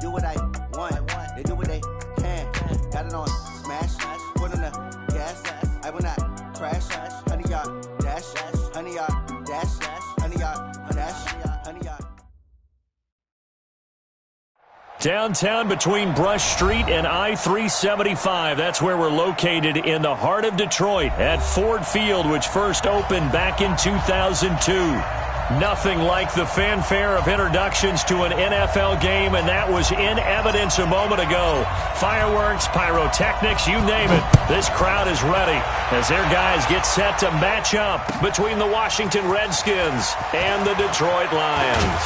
do what I want. They do what they can. Got it on smash. Put on the gas. I will not crash. 100-yard dash. 100-yard dash. 100-yard dash. 100-yard. Downtown between Brush Street and I-375. That's where we're located in the heart of Detroit at Ford Field, which first opened back in 2002. Nothing like the fanfare of introductions to an NFL game, and that was in evidence a moment ago. Fireworks, pyrotechnics, you name it. This crowd is ready as their guys get set to match up between the Washington Redskins and the Detroit Lions.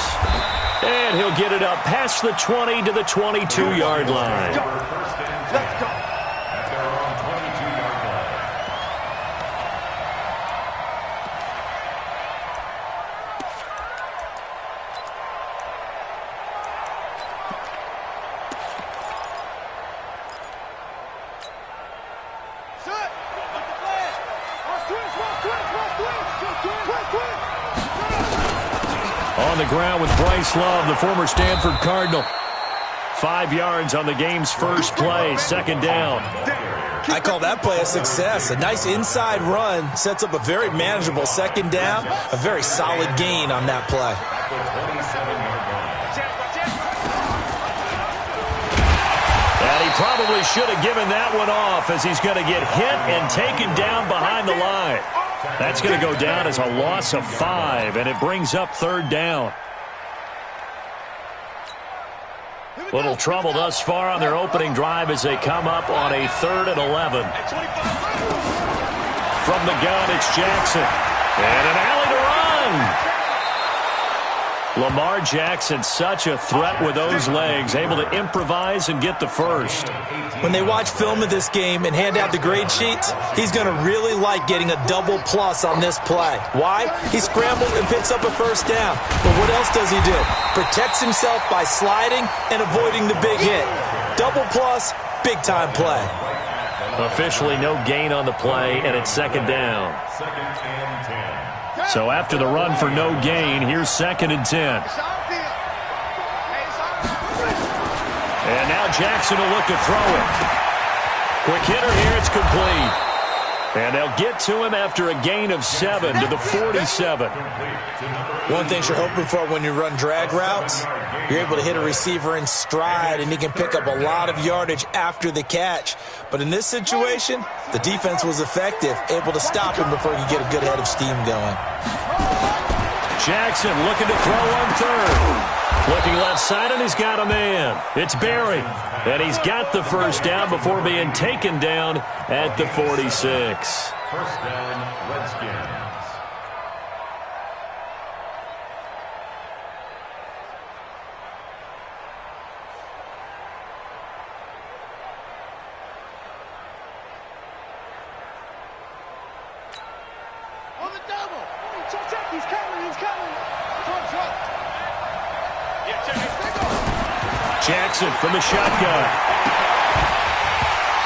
And he'll get it up past the 20 to the 22-yard line. Let's go. On the ground with Bryce Love, the former Stanford Cardinal. 5 yards on the game's first play, second down. I call that play a success. A nice inside run sets up a very manageable second down. A very solid gain on that play. And he probably should have given that one off as he's going to get hit and taken down behind the line. That's going to go down as a loss of 5, and it brings up third down. Little trouble thus far on their opening drive as they come up on a 3rd and 11. From the gun, it's Jackson. And an alley to run. Lamar Jackson, such a threat with those legs, able to improvise and get the first. When they watch film of this game and hand out the grade sheets, he's going to really like getting a double plus on this play. Why? He scrambles and picks up a first down. But what else does he do? Protects himself by sliding and avoiding the big hit. Double plus, big-time play. Officially no gain on the play, and it's second down. So after the run for no gain, here's 2nd and 10. And now Jackson will look to throw it. Quick hitter here, it's complete. And they'll get to him after a gain of 7 to the 47. One thing you're hoping for when you run drag routes, you're able to hit a receiver in stride, and he can pick up a lot of yardage after the catch. But in this situation, the defense was effective, able to stop him before he could get a good head of steam going. Jackson looking to throw on 3rd. Looking left side, and he's got a man. It's Berry. And he's got the first down before being taken down at the 46. First down, Redskins. On the double. Check, he's coming, he's coming. Jackson from the shotgun.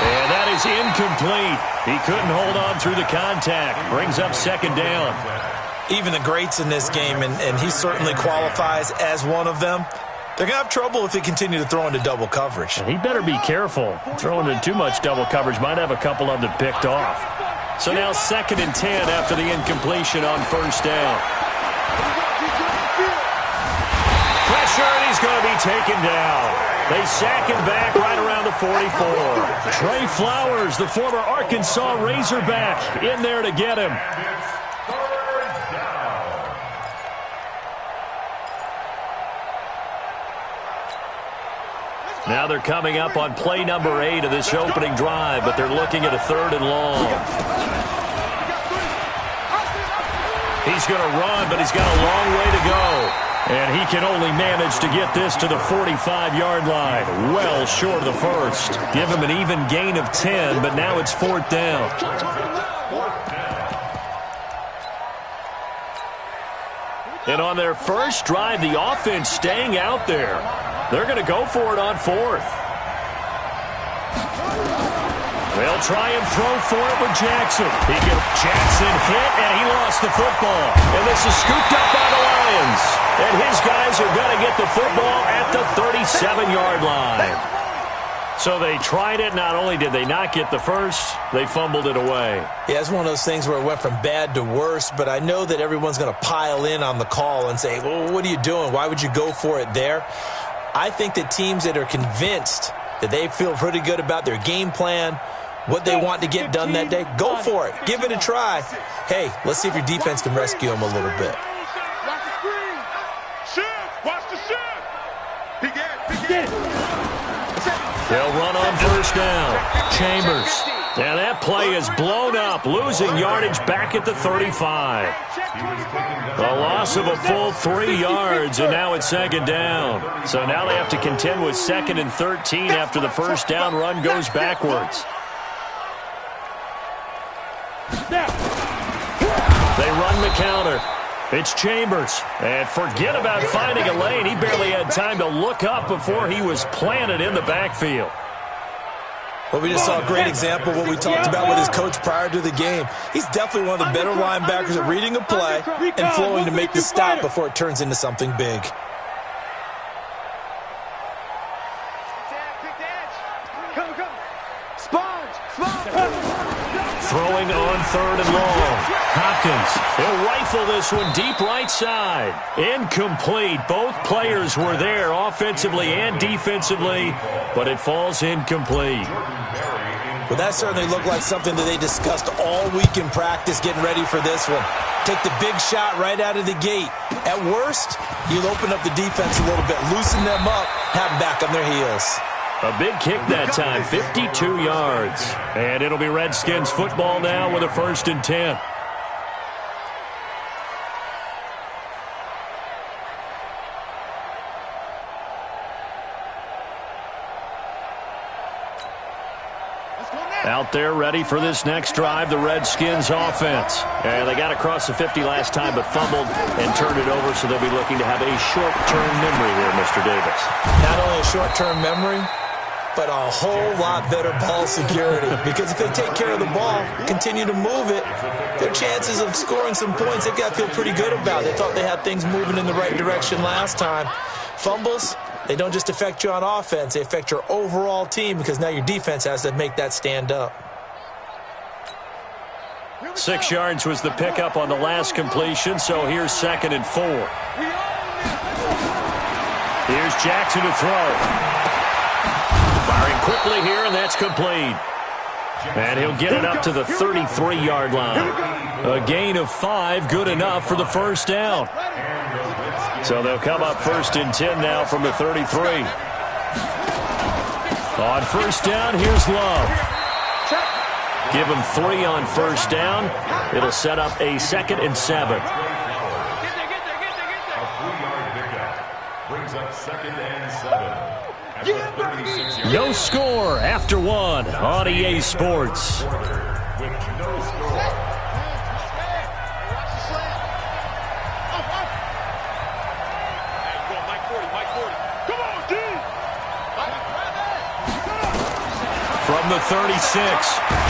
And that is incomplete. He couldn't hold on through the contact. Brings up second down. Even the greats in this game, and he certainly qualifies as one of them, they're going to have trouble if they continue to throw into double coverage. He better be careful. Throwing into too much double coverage might have a couple of them picked off. So now 2nd and 10 after the incompletion on first down. Pressure, and he's going to be taken down. They sack him back right around the 44. Trey Flowers, the former Arkansas Razorback, in there to get him. Now they're coming up on play number 8 of this opening drive, but they're looking at a 3rd and long. He's going to run, but he's got a long way to go. And he can only manage to get this to the 45-yard line. Well short of the first. Give him an even gain of 10, but now it's 4th down. And on their first drive, the offense staying out there. They're going to go for it on 4th. They'll try and throw for it with Jackson. Jackson hit, and he lost the football. And this is scooped up by the Lions. And his guys are going to get the football at the 37-yard line. So they tried it. Not only did they not get the first, they fumbled it away. Yeah, it's one of those things where it went from bad to worse, but I know that everyone's going to pile in on the call and say, well, what are you doing? Why would you go for it there? I think that teams that are convinced that they feel pretty good about their game plan, what they want to get done that day, go for it. Give it a try. Hey, let's see if your defense can rescue them a little bit. Watch the screen. Shift. Watch the shift. Begin. They'll run on first down. Chambers. And that play is blown up, losing yardage back at the 35. A loss of a full 3 yards, and now it's second down. So now they have to contend with 2nd and 13 after the first down run goes backwards. They run the counter. It's Chambers. And forget about finding a lane. He barely had time to look up before he was planted in the backfield. Well, we just saw a great example of what we talked about with his coach prior to the game. He's definitely one of the better linebackers at reading a play and flowing to make the stop before it turns into something big. Throwing on 3rd and long. Hopkins, he'll rifle this one deep right side. Incomplete. Both players were there offensively and defensively, but it falls incomplete. Well, that certainly looked like something that they discussed all week in practice getting ready for this one. Take the big shot right out of the gate. At worst, you'll open up the defense a little bit, loosen them up, have them back on their heels. A big kick that time, 52 yards. And it'll be Redskins football now with a 1st and 10. Out there ready for this next drive, the Redskins offense. And they got across the 50 last time but fumbled and turned it over, so they'll be looking to have a short-term memory here, Mr. Davis. Not only a short-term memory, but a whole lot better ball security. Because if they take care of the ball, continue to move it, their chances of scoring some points, they've got to feel pretty good about. They thought they had things moving in the right direction last time. Fumbles, they don't just affect you on offense, they affect your overall team because now your defense has to make that stand up. 6 yards was the pickup on the last completion, so here's 2nd and 4. Here's Jackson to throw. Firing quickly here, and that's complete. And he'll get it up to the 33-yard line. A gain of 5, good enough for the first down. So they'll come up 1st and 10 now from the 33. On first down, here's Love. Give him 3 on first down. It'll set up a 2nd and 7. A 3-yard pickup brings up 2nd and 7. At the 36-yard. No score after 1 on EA Sports. With no score. From the 36,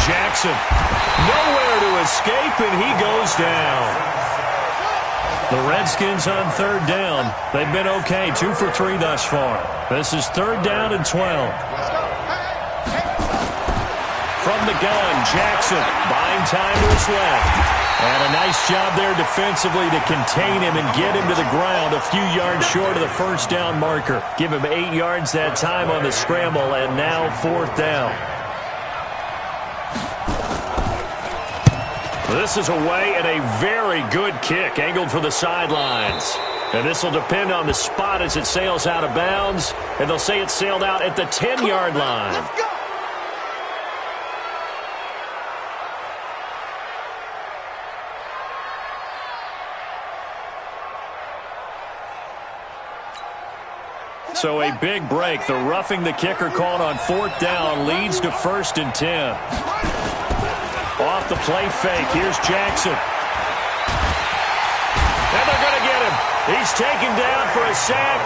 Jackson. Nowhere to escape, and he goes down. The Redskins on 3rd down. They've been okay, 2 for 3 thus far. This is 3rd down and 12. From the gun, Jackson buying time to his left. And a nice job there defensively to contain him and get him to the ground a few yards short of the first down marker. Give him 8 yards that time on the scramble, and now 4th down. This is away and a very good kick angled for the sidelines. And this will depend on the spot as it sails out of bounds. And they'll say it sailed out at the 10-yard line. Let's go. So a big break. The roughing the kicker called on 4th down leads to 1st and 10. Off the play fake. Here's Jackson. And they're going to get him. He's taken down for a sack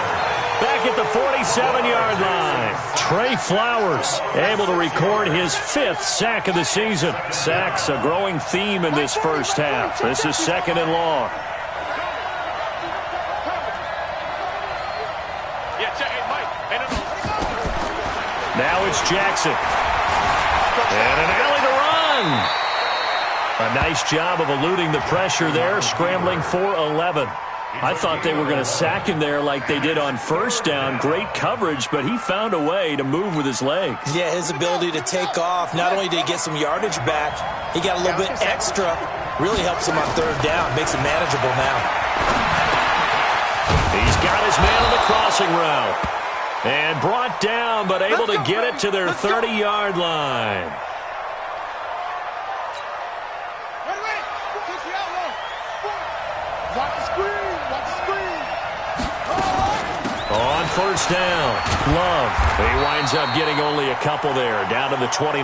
back at the 47-yard line. line. Trey Flowers able to record his 5th sack of the season. Sacks a growing theme in this first half. This is 2nd and long. Now it's Jackson. And an alley to run. A nice job of eluding the pressure there, scrambling for 11. I thought they were going to sack him there like they did on first down. Great coverage, but he found a way to move with his legs. Yeah, his ability to take off. Not only did he get some yardage back, he got a little bit extra. Really helps him on 3rd down. Makes it manageable now. He's got his man on the crossing route. And brought down, but able to get it to their 30-yard line. On first down, Love. He winds up getting only a couple there, down to the 29.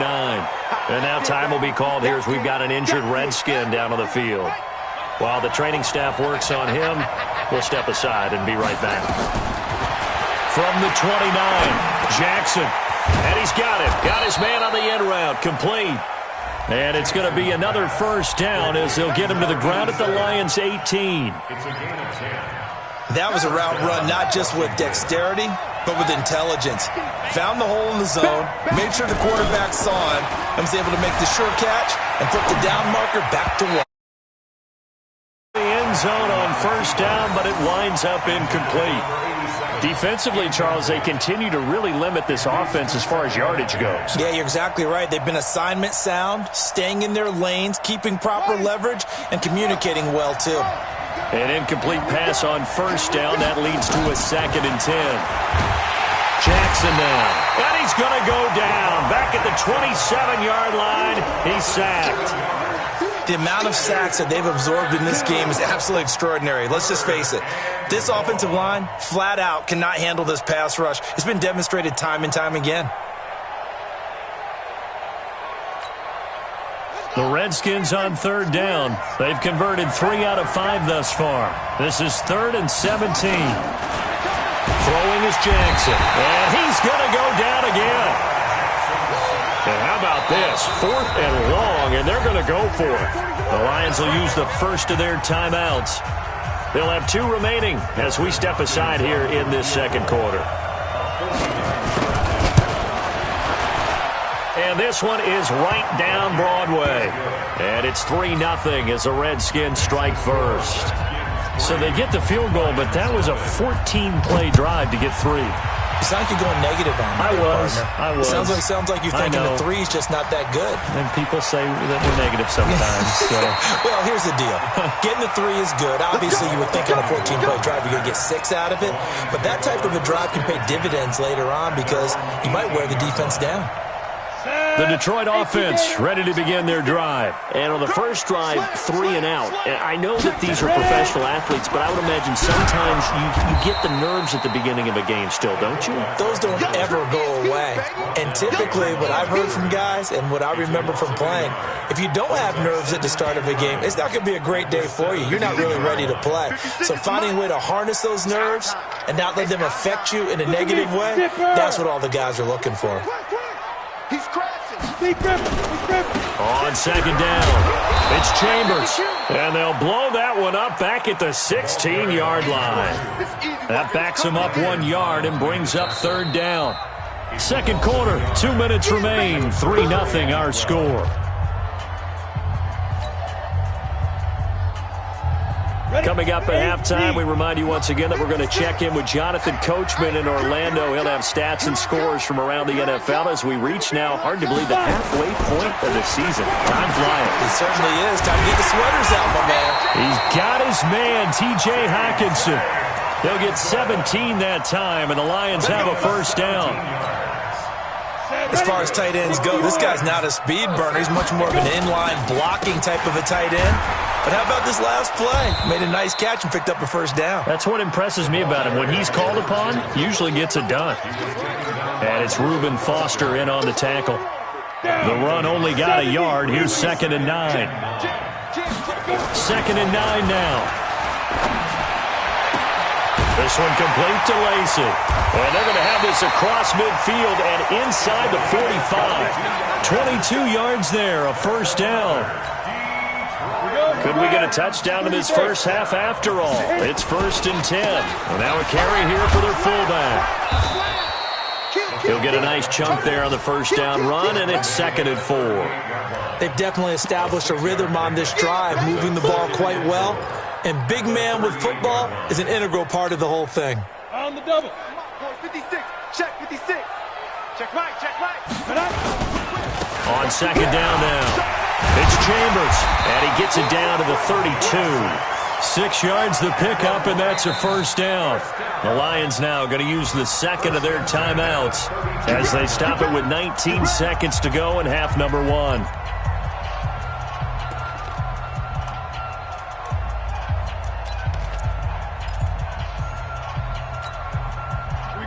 And now time will be called here as we've got an injured Redskin down on the field. While the training staff works on him, we'll step aside and be right back. From the 29, Jackson. And he's got it. Got his man on the end route. Complete. And it's going to be another first down as they'll get him to the ground at the Lions' 18. It's a gain of 10. That was a route run not just with dexterity, but with intelligence. Found the hole in the zone, made sure the quarterback saw him, and was able to make the sure catch and flip the down marker back to 1. The end zone on first down, but it winds up incomplete. Defensively, Charles, they continue to really limit this offense as far as yardage goes. Yeah, you're exactly right. They've been assignment sound, staying in their lanes, keeping proper leverage, and communicating well, too. An incomplete pass on first down. That leads to a 2nd and 10. Jackson now. And he's going to go down. Back at the 27-yard line. He's sacked. The amount of sacks that they've absorbed in this game is absolutely extraordinary. Let's just face it. This offensive line, flat out, cannot handle this pass rush. It's been demonstrated time and time again. The Redskins on 3rd down. They've converted 3 out of 5 thus far. This is 3rd and 17. Throwing is Jackson. And he's going to go down again. And how about this? 4th and long, and they're going to go for it. The Lions will use the first of their timeouts. They'll have 2 remaining as we step aside here in this 2nd quarter. And this one is right down Broadway. And it's 3-0 as the Redskins strike first. So they get the field goal, but that was a 14-play drive to get 3. You sound like you're going negative on me. I was. It sounds like you're thinking the 3 is just not that good. And people say that we're negative sometimes. So. Well, here's the deal. Getting the 3 is good. Obviously, you would think on a 14-play drive you're going to get 6 out of it. But that type of a drive can pay dividends later on because you might wear the defense down. The Detroit offense ready to begin their drive. And on the first drive, 3 and out. And I know that these are professional athletes, but I would imagine sometimes you get the nerves at the beginning of a game still, don't you? Those don't ever go away. And typically what I've heard from guys and what I remember from playing, if you don't have nerves at the start of a game, it's not going to be a great day for you. You're not really ready to play. So finding a way to harness those nerves and not let them affect you in a negative way, that's what all the guys are looking for. He's crashing. On 2nd down, it's Chambers. And they'll blow that one up back at the 16-yard line. That backs him up 1 yard and brings up 3rd down. 2nd quarter, 2 minutes remain. 3-0 our score. Coming up at halftime, we remind you once again that we're going to check in with Jonathan Coachman in Orlando. He'll have stats and scores from around the NFL as we reach now, hard to believe, the halfway point of the season. Time flying. It certainly is. Time to get the sweaters out, my man. He's got his man, T.J. Hockenson. They'll get 17 that time, and the Lions have a first down. As far as tight ends go, this guy's not a speed burner. He's much more of an inline blocking type of a tight end. But how about this last play? Made a nice catch and picked up a first down. That's what impresses me about him. When he's called upon, he usually gets it done. And it's Reuben Foster in on the tackle. The run only got a yard. Here's 2nd and 9. 2nd and 9 now. This one complete to Lacey. And they're going to have this across midfield and inside the 45. 22 yards there, a first down. Could we get a touchdown in this first half after all? It's 1st and 10. And now a carry here for their fullback. He'll get a nice chunk there on the first down run, and it's 2nd and 4. They've definitely established a rhythm on this drive, moving the ball quite well. And big man with football is an integral part of the whole thing. On the double. 56. Check 56. Check right. Check right. On 2nd down now. It's Chambers, and he gets it down to the 32. 6 yards the pickup, and that's a first down. The Lions now going to use the second of their timeouts as they stop it with 19 seconds to go in half number 1.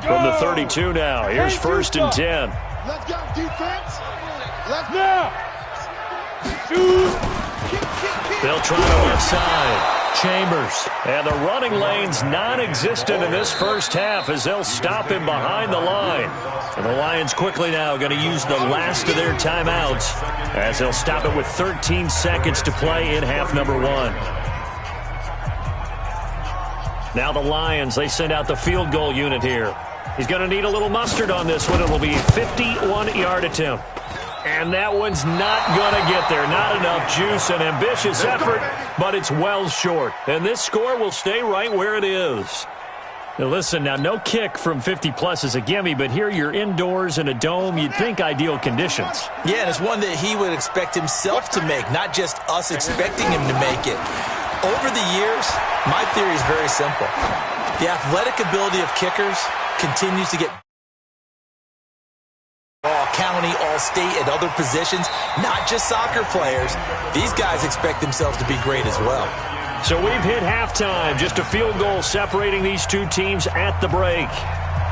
From the 32 now, here's 1st and 10. Let's go, defense. Let's now. Shoot. They'll try the left side. Chambers. And the running lane's non-existent in this first half as they'll stop him behind the line. And the Lions quickly now going to use the last of their timeouts as they'll stop it with 13 seconds to play in half number 1. Now the Lions, they send out the field goal unit here. He's going to need a little mustard on this one. It'll be a 51-yard attempt. And that one's not going to get there. Not enough juice. An ambitious effort, but it's well short. And this score will stay right where it is. Now listen, now no kick from 50-plus is a gimme, but here you're indoors in a dome. You'd think ideal conditions. Yeah, and it's one that he would expect himself to make, not just us expecting him to make it. Over the years, my theory is very simple. The athletic ability of kickers continues to get all county, all state, and other positions, not just soccer players. These guys expect themselves to be great as well. So we've hit halftime. Just a field goal separating these two teams at the break.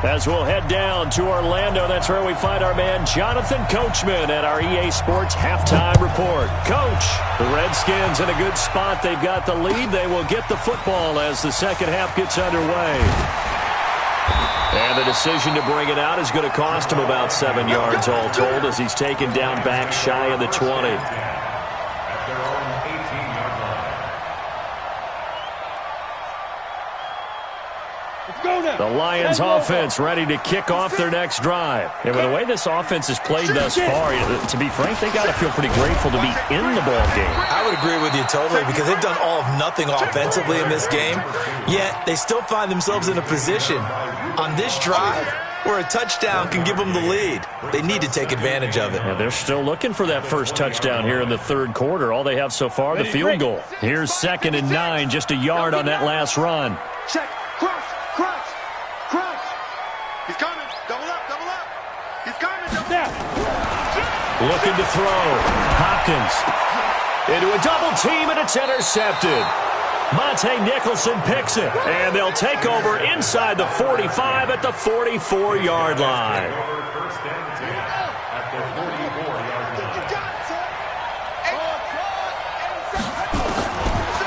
As we'll head down to Orlando, that's where we find our man Jonathan Coachman at our EA Sports Halftime Report. Coach, the Redskins in a good spot. They've got the lead. They will get the football as the second half gets underway. And the decision to bring it out is going to cost him about 7 yards all told as he's taken down back shy of the 20. The Lions offense ready to kick off their next drive. And with the way this offense has played thus far, to be frank, they got to feel pretty grateful to be in the ball game. I would agree with you totally because they've done all of nothing offensively in this game, yet they still find themselves in a position on this drive where a touchdown can give them the lead. They need to take advantage of it. Yeah, they're still looking for that first touchdown here in the third quarter. All they have so far, the field goal. Here's 2nd and 9, just a yard on that last run. Check. Crunch. He's coming. Double up. He's coming. Double up. Looking to throw. Hopkins into a double team, and it's intercepted. Monte Nicholson picks it, and they'll take over inside the 45 at the 44-yard line.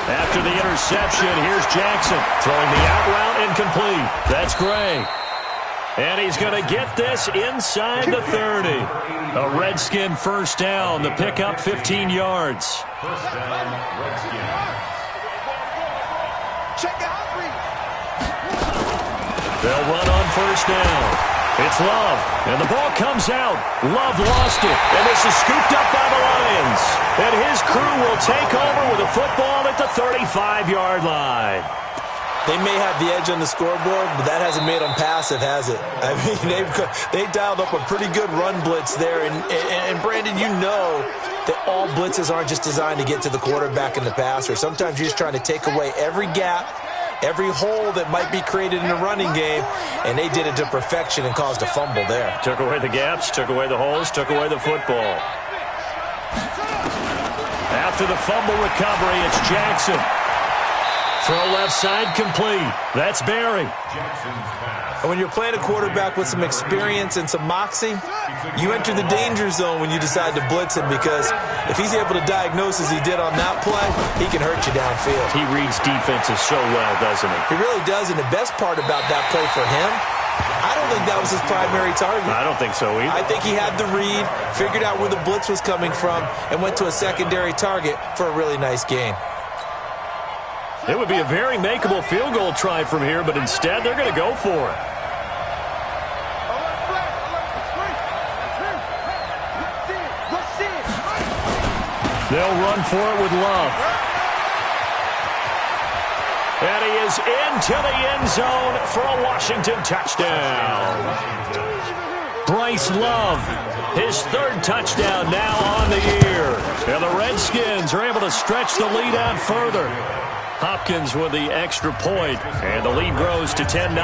After the interception, here's Jackson throwing the out route incomplete. That's Gray. And he's going to get this inside the 30. A Redskin first down. The pickup 15 yards. First down, Redskins. They'll run on first down. It's Love, and the ball comes out. Love lost it, and this is scooped up by the Lions. And his crew will take over with a football at the 35-yard line. They may have the edge on the scoreboard, but that hasn't made them passive, has it? I mean, they dialed up a pretty good run blitz there. And Brandon, you know that all blitzes aren't just designed to get to the quarterback and the passer. Sometimes you're just trying to take away every gap, every hole that might be created in the running game, and they did it to perfection and caused a fumble there. Took away the gaps, took away the holes, took away the football. After the fumble recovery, it's Jackson. Throw left side complete. That's Barry. And when you're playing a quarterback with some experience and some moxie, you enter the danger zone when you decide to blitz him, because if he's able to diagnose as he did on that play, he can hurt you downfield. He reads defenses so well, doesn't he? He really does, and the best part about that play for him, I don't think that was his primary target. I don't think so either. I think he had the read, figured out where the blitz was coming from, and went to a secondary target for a really nice gain. It would be a very makeable field goal try from here, but instead they're going to go for it. They'll run for it with Love. And he is into the end zone for a Washington touchdown. Bryce Love, his third touchdown now on the year. And the Redskins are able to stretch the lead out further. Hopkins with the extra point, and the lead grows to 10-0.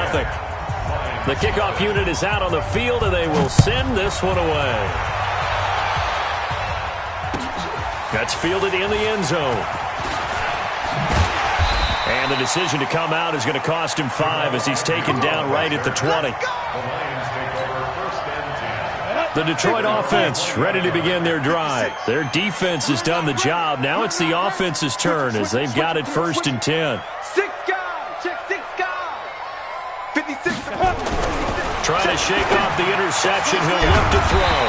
The kickoff unit is out on the field, and they will send this one away. That's fielded in the end zone. And the decision to come out is going to cost him 5 as he's taken down right at the 20. The Detroit offense ready to begin their drive. Their defense has done the job. Now it's the offense's turn as they've got it 1st and 10. 6 guys. Check 6 guys. 56. Trying to shake off the interception. He'll look to throw.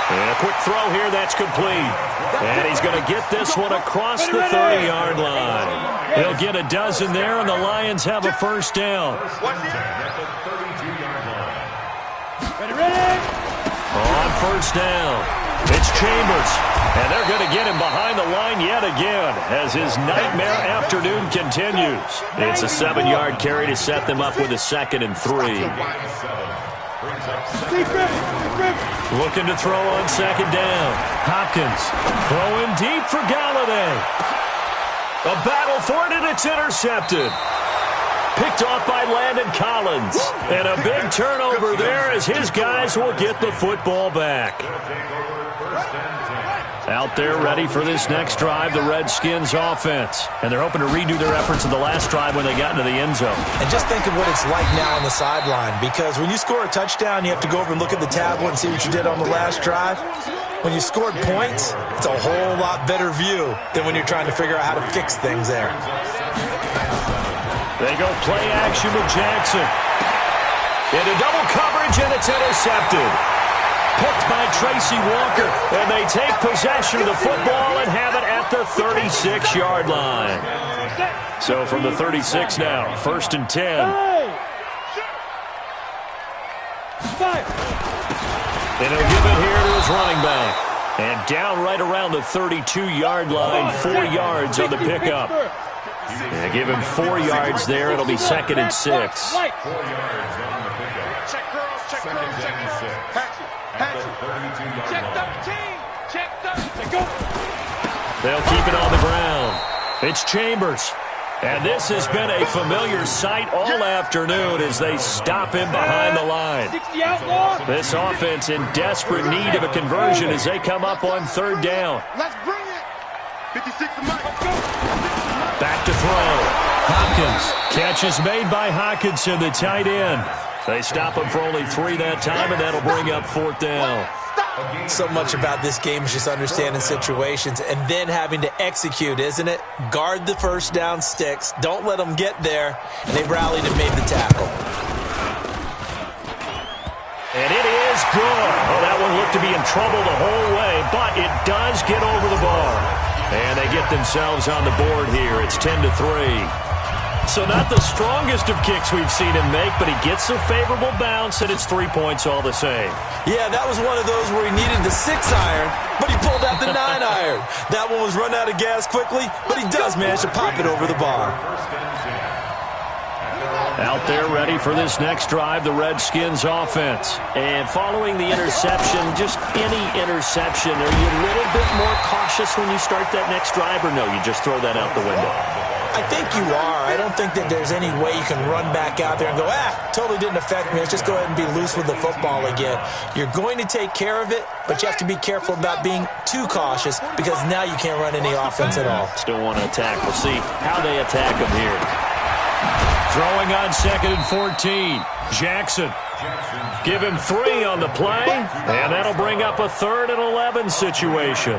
And a quick throw here, that's complete. And he's going to get this one across the 30-yard line. He'll get a dozen there, and the Lions have a first down. On first down, it's Chambers. And they're going to get him behind the line yet again as his nightmare afternoon continues. It's a 7-yard carry to set them up with a 2nd and 3. Looking to throw on 2nd down. Hopkins throwing deep for Galladay. A battle for it, and it's intercepted. Picked off by Landon Collins. And a big turnover there as his guys will get the football back. Out there ready for this next drive, the Redskins offense. And they're hoping to redo their efforts in the last drive when they got into the end zone. And just think of what it's like now on the sideline, because when you score a touchdown, you have to go over and look at the tablet and see what you did on the last drive. When you scored points, it's a whole lot better view than when you're trying to figure out how to fix things there. They go play action with Jackson. Into double coverage, and it's intercepted. Picked by Tracy Walker, and they take possession of the football and have it at the 36-yard line. So from the 36 now, 1st and 10. And he'll give it here to his running back. And down right around the 32-yard line, 4 yards on the pickup. And give him 4 yards there. It'll be 2nd and 6. 4 yards on the pickup. Check girls, check girls, check girls. Check 13. Check 13. Go. They'll keep it on the ground. It's Chambers. And this has been a familiar sight all afternoon as they stop him behind the line. This offense in desperate need of a conversion as they come up on 3rd down. Let's bring it. 56 to Mike. Back to throw. Hopkins. Catch is made by Hockenson, the tight end. They stop him for only 3 that time, and that'll bring up 4th down. So much about this game is just understanding situations and then having to execute, isn't it? Guard the first down sticks. Don't let them get there. And they rallied and made the tackle. And it is good. Oh, that one looked to be in trouble the whole way, but it does get over the bar. And they get themselves on the board here. It's 10-3. So not the strongest of kicks we've seen him make, but he gets a favorable bounce, and it's 3 points all the same. Yeah, that was one of those where he needed the 6-iron, but he pulled out the 9-iron. That one was run out of gas quickly, but he does manage to pop it over the bar. Out there ready for this next drive, the Redskins offense. And following the interception, just any interception, are you a little bit more cautious when you start that next drive, or no, you just throw that out the window? I think you are. I don't think that there's any way you can run back out there and go, totally didn't affect me. Let's just go ahead and be loose with the football again. You're going to take care of it, but you have to be careful about being too cautious because now you can't run any offense at all. Still want to attack. We'll see how they attack him here. Throwing on 2nd and 14. Jackson. Give him 3 on the play, and that'll bring up a 3rd and 11 situation.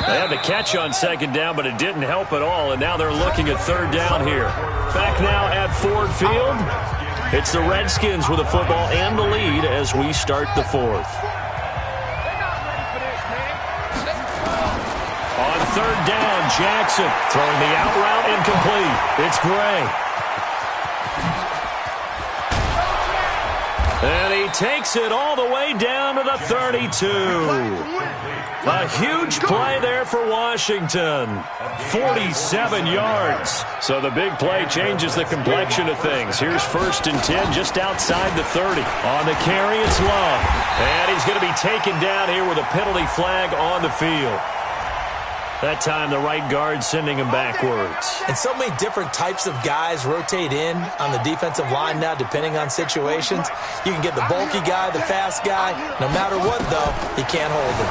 They had the catch on 2nd down, but it didn't help at all, and now they're looking at 3rd down here. Back now at Ford Field. It's the Redskins with the football and the lead as we start the 4th. On 3rd down, Jackson throwing the out route incomplete. It's Gray. And he takes it all the way down to the 32. A huge play there for Washington. 47 yards. So the big play changes the complexion of things. Here's 1st and 10 just outside the 30. On the carry, it's Love. And he's going to be taken down here with a penalty flag on the field. That time, the right guard sending him backwards. And so many different types of guys rotate in on the defensive line now, depending on situations. You can get the bulky guy, the fast guy. No matter what, though, he can't hold him.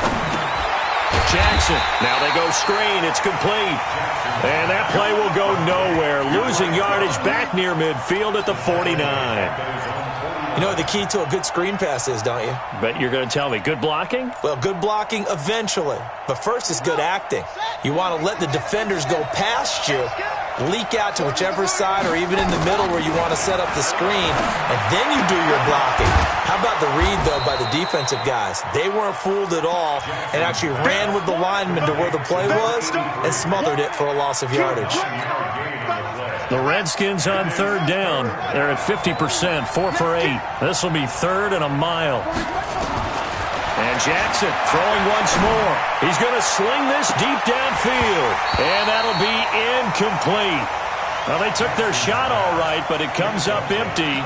Jackson. Now they go screen. It's complete. And that play will go nowhere. Losing yardage back near midfield at the 49. You know what the key to a good screen pass is, don't you? Bet you're going to tell me. Good blocking? Well, good blocking eventually. But first is good acting. You want to let the defenders go past you, leak out to whichever side or even in the middle where you want to set up the screen, and then you do your blocking. How about the read, though, by the defensive guys? They weren't fooled at all and actually ran with the lineman to where the play was and smothered it for a loss of yardage. The Redskins on 3rd down. They're at 50%, 4 for 8. This will be 3rd and a mile. And Jackson throwing once more. He's going to sling this deep downfield. And that'll be incomplete. Well, they took their shot all right, but it comes up empty.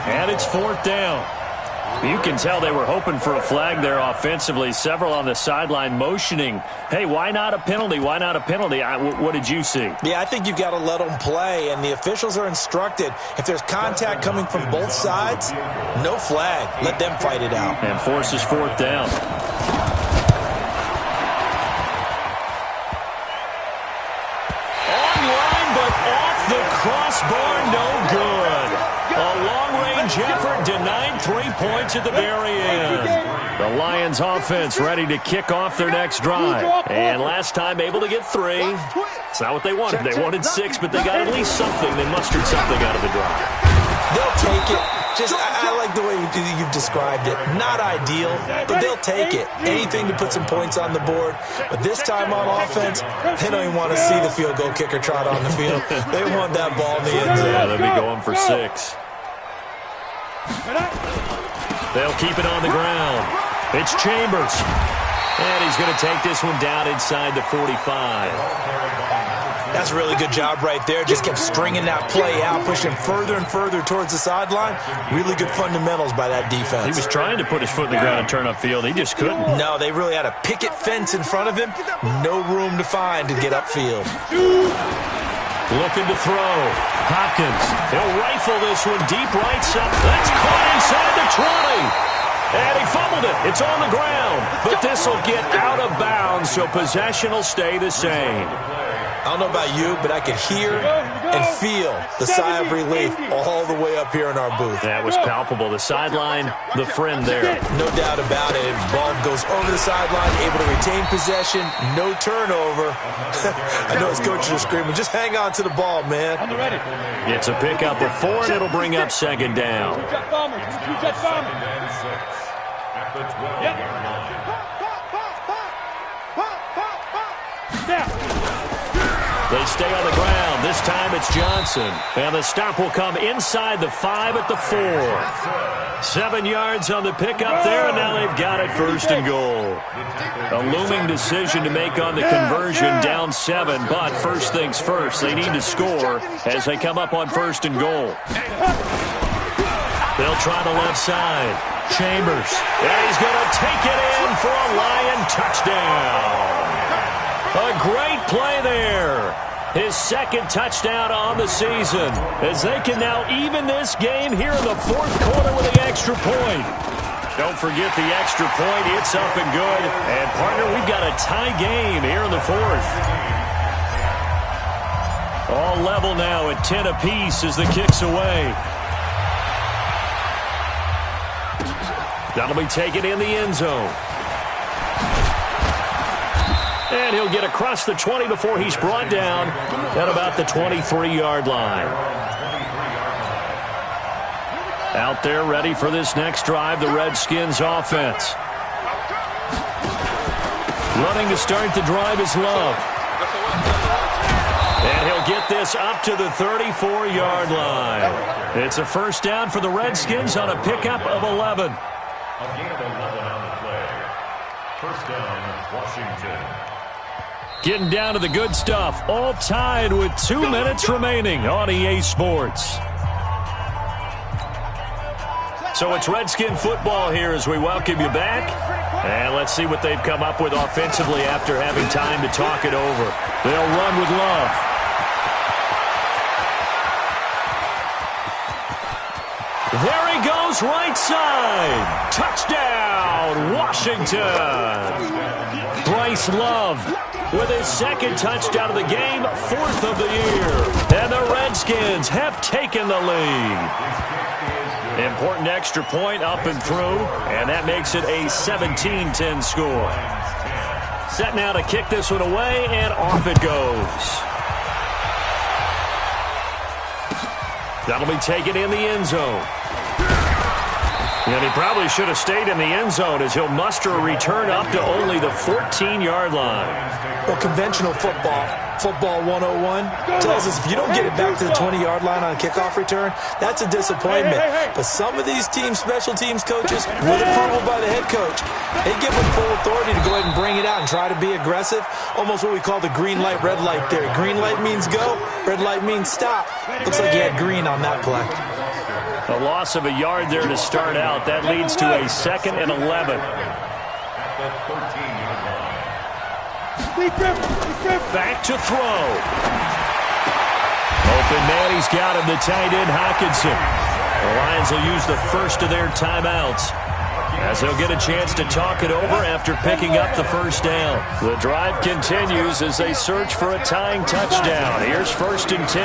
And it's 4th down. You can tell they were hoping for a flag there offensively. Several on the sideline motioning, hey, why not a penalty? Why not a penalty? What did you see? Yeah, I think you've got to let them play, and the officials are instructed. If there's contact coming from both sides, no flag. Let them fight it out. And forces 4th down. Online, but off the crossbar, no good. A long-range effort denied 3 points at the very end. The Lions offense ready to kick off their next drive. And last time able to get 3. It's not what they wanted. They wanted 6, but they got at least something. They mustered something out of the drive. They'll take it. I like the way you've described it. Not ideal, but they'll take it. Anything to put some points on the board. But this time on offense, they don't even want to see the field goal kicker trot on the field. They want that ball in the end zone. Yeah, they'll be going for 6. They'll keep it on the ground. It's Chambers. And he's going to take this one down inside the 45. That's a really good job right there. Just kept stringing that play out, pushing further and further towards the sideline. Really good fundamentals by that defense. He was trying to put his foot in the ground and turn upfield. He just couldn't. No, they really had a picket fence in front of him. No room to find to get upfield. Looking to throw. Hopkins. He'll rifle this one deep right side. That's caught inside the 20. And he fumbled it. It's on the ground. But this will get out of bounds, so possession will stay the same. I don't know about you, but I could hear and feel the sigh of relief all the way up here in our booth. That was palpable. The sideline, the friend there. No doubt about it. Ball goes over the sideline, able to retain possession, no turnover. I know his coaches are screaming, just hang on to the ball, man. It's a pickup of 4, and it'll bring up 2nd down. They stay on the ground. This time it's Johnson. And the stop will come inside the 5 at the 4. 7 yards on the pickup there, and now they've got it 1st and goal. A looming decision to make on the conversion, down 7, but first things first, they need to score as they come up on 1st and goal. They'll try the left side. Chambers. And he's going to take it in for a Lion touchdown. A great play there. his second touchdown on the season, as they can now even this game here in the fourth quarter with the extra point. Don't forget the extra point. It's up and good. And, partner, we've got a tie game here in the fourth. All level now at 10 apiece as the kick's away. That'll be taken in the end zone. And he'll get across the 20 before he's brought down at about the 23-yard line. Out there ready for this next drive, the Redskins offense. Running to start the drive is Love. And he'll get this up to the 34-yard line. It's a first down for the Redskins on a pickup of 11. A gain of 11 on the play. First down, Washington. Getting down to the good stuff. All tied with 2 minutes remaining on EA Sports. So it's Redskin football here as we welcome you back. And let's see what they've come up with offensively after having time to talk it over. They'll run with Love. There he goes, right side. Touchdown, Washington. Bryce Love with his second touchdown of the game, fourth of the year. And the Redskins have taken the lead. Important extra point up and through, and that makes it a 17-10 score. Set now to kick this one away, and off it goes. That'll be taken in the end zone. And he probably should have stayed in the end zone as he'll muster a return up to only the 14-yard line. Well, conventional football 101, tells us if you don't get it back to the 20-yard line on a kickoff return, that's a disappointment. But some of these special teams coaches, with approval by the head coach, they give them full authority to go ahead and bring it out and try to be aggressive. Almost what we call the green light, red light theory. Green light means go, red light means stop. Looks like he had green on that play. A loss of a yard there to start out. That leads to a 2nd and 11. At the 13-yard line. Back to throw. Open man, he's got him, the tight end Hawkinson. The Lions will use the first of their timeouts as they'll get a chance to talk it over after picking up the first down. The drive continues as they search for a tying touchdown. Here's 1st and 10.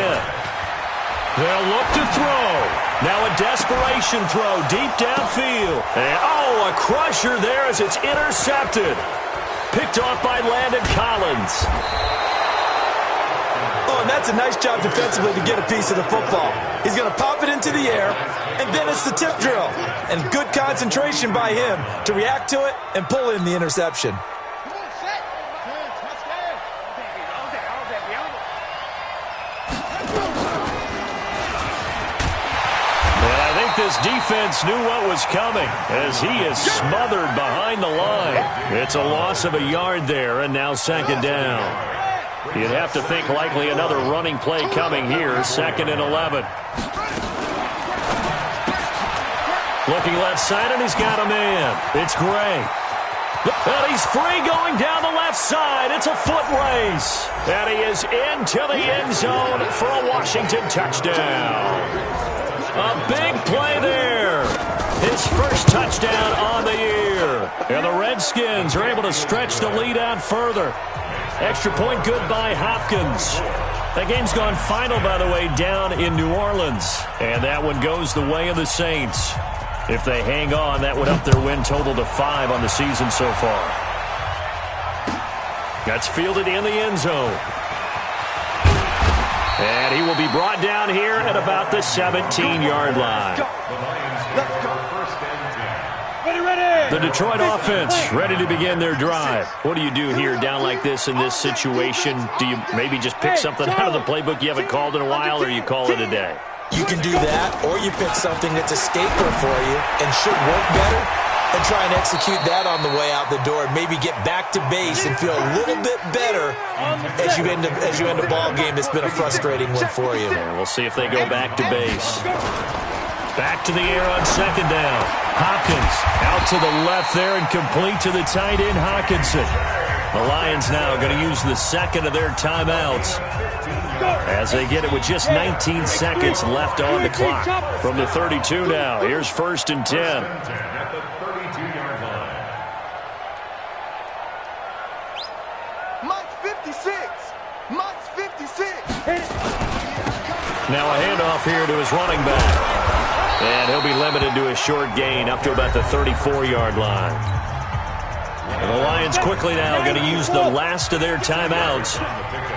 They'll look to throw. Now a desperation throw deep downfield. And, a crusher there as it's intercepted. Picked off by Landon Collins. Oh, and that's a nice job defensively to get a piece of the football. He's going to pop it into the air, and then it's the tip drill. And good concentration by him to react to it and pull in the interception. This defense knew what was coming as he is smothered behind the line. It's a loss of a yard there, and now 2nd down. You'd have to think likely another running play coming here, 2nd and 11. Looking left side, and he's got a man. It's Gray. And he's free going down the left side. It's a foot race. And he is into the end zone for a Washington touchdown. A big play there. His first touchdown on the year. And the Redskins are able to stretch the lead out further. Extra point good by Hopkins. That game's gone final, by the way, down in New Orleans. And that one goes the way of the Saints. If they hang on, that would up their win total to 5 on the season so far. That's fielded in the end zone. And he will be brought down here at about the 17-yard line. The Detroit offense ready to begin their drive. What do you do here down like this in this situation? Do you maybe just pick something out of the playbook you haven't called in a while, or you call it a day? You can do that, or you pick something that's a stapler for you and should work better, and try and execute that on the way out the door. Maybe get back to base and feel a little bit better as you end a ball game that's been a frustrating one for you. And we'll see if they go back to base. Back to the air on 2nd down. Hopkins out to the left there and complete to the tight end Hawkinson. The Lions now going to use the second of their timeouts as they get it with just 19 seconds left on the clock. From the 32 now, here's 1st and 10. At the 32-yard line. Mike's 56. Mike's 56. Now a handoff here to his running back. And he'll be limited to a short gain up to about the 34-yard line. And the Lions quickly now going to use the last of their timeouts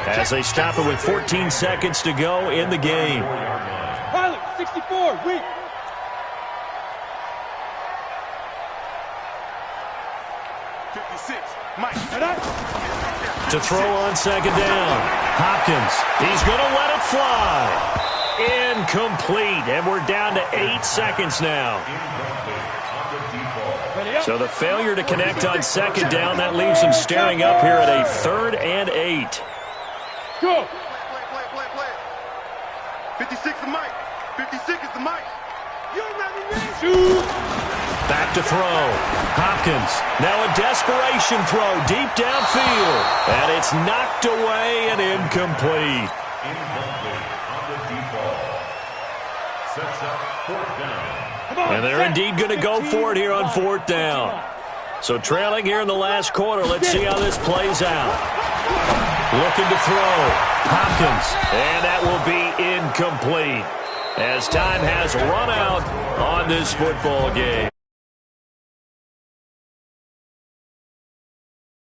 as they stop it with 14 seconds to go in the game. Pilot, 64, weak. To throw on second down, Hopkins, he's going to let it fly. Incomplete, and we're down to 8 seconds now. So the failure to connect on second down, that leaves him staring up here at a 3rd and 8. Go. Play. 56 is Mike. 56 is the Mike. You're running this. Back to throw. Hopkins. Now a desperation throw deep downfield. And it's knocked away and incomplete. Incomplete on the deep ball. Sets up 4th down. And they're indeed going to go for it here on 4th down. So trailing here in the last quarter. Let's see how this plays out. Looking to throw. Hopkins. And that will be incomplete as time has run out on this football game.